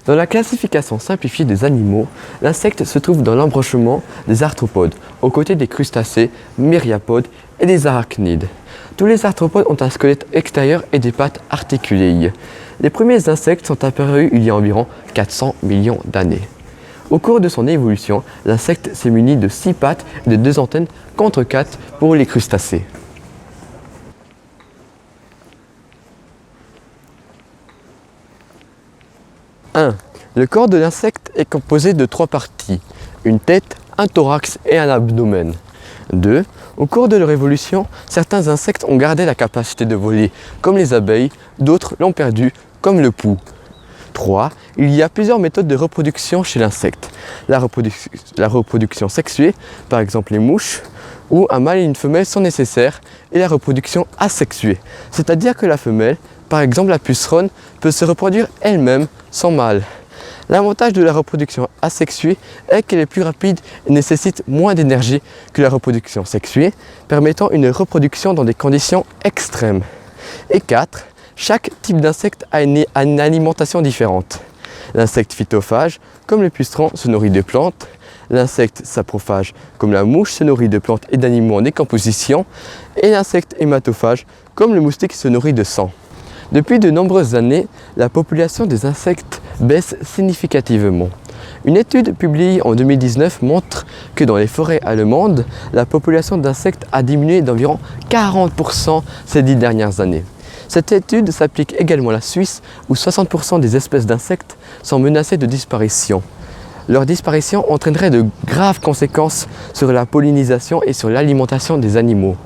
Dans la classification simplifiée des animaux, l'insecte se trouve dans l'embranchement des arthropodes, aux côtés des crustacés, myriapodes et des arachnides. Tous les arthropodes ont un squelette extérieur et des pattes articulées. Les premiers insectes sont apparus il y a environ 400 millions d'années. Au cours de son évolution, l'insecte s'est muni de 6 pattes et de 2 antennes contre 4 pour les crustacés. Le corps de l'insecte est composé de 3 parties, une tête, un thorax et un abdomen. 2. Au cours de leur évolution, certains insectes ont gardé la capacité de voler, comme les abeilles, d'autres l'ont perdu, comme le pou. 3. Il y a plusieurs méthodes de reproduction chez l'insecte. La reproduction sexuée, par exemple les mouches, où un mâle et une femelle sont nécessaires, et la reproduction asexuée, c'est-à-dire que la femelle, par exemple la puceronne, peut se reproduire elle-même sans mâle. L'avantage de la reproduction asexuée est qu'elle est plus rapide et nécessite moins d'énergie que la reproduction sexuée, permettant une reproduction dans des conditions extrêmes. Et 4. Chaque type d'insecte a une alimentation différente. L'insecte phytophage, comme le puceron, se nourrit de plantes. L'insecte saprophage, comme la mouche, se nourrit de plantes et d'animaux en décomposition. Et l'insecte hématophage, comme le moustique, se nourrit de sang. Depuis de nombreuses années, la population des insectes baisse significativement. Une étude publiée en 2019 montre que dans les forêts allemandes, la population d'insectes a diminué d'environ 40% ces 10 dernières années. Cette étude s'applique également à la Suisse, où 60% des espèces d'insectes sont menacées de disparition. Leur disparition entraînerait de graves conséquences sur la pollinisation et sur l'alimentation des animaux.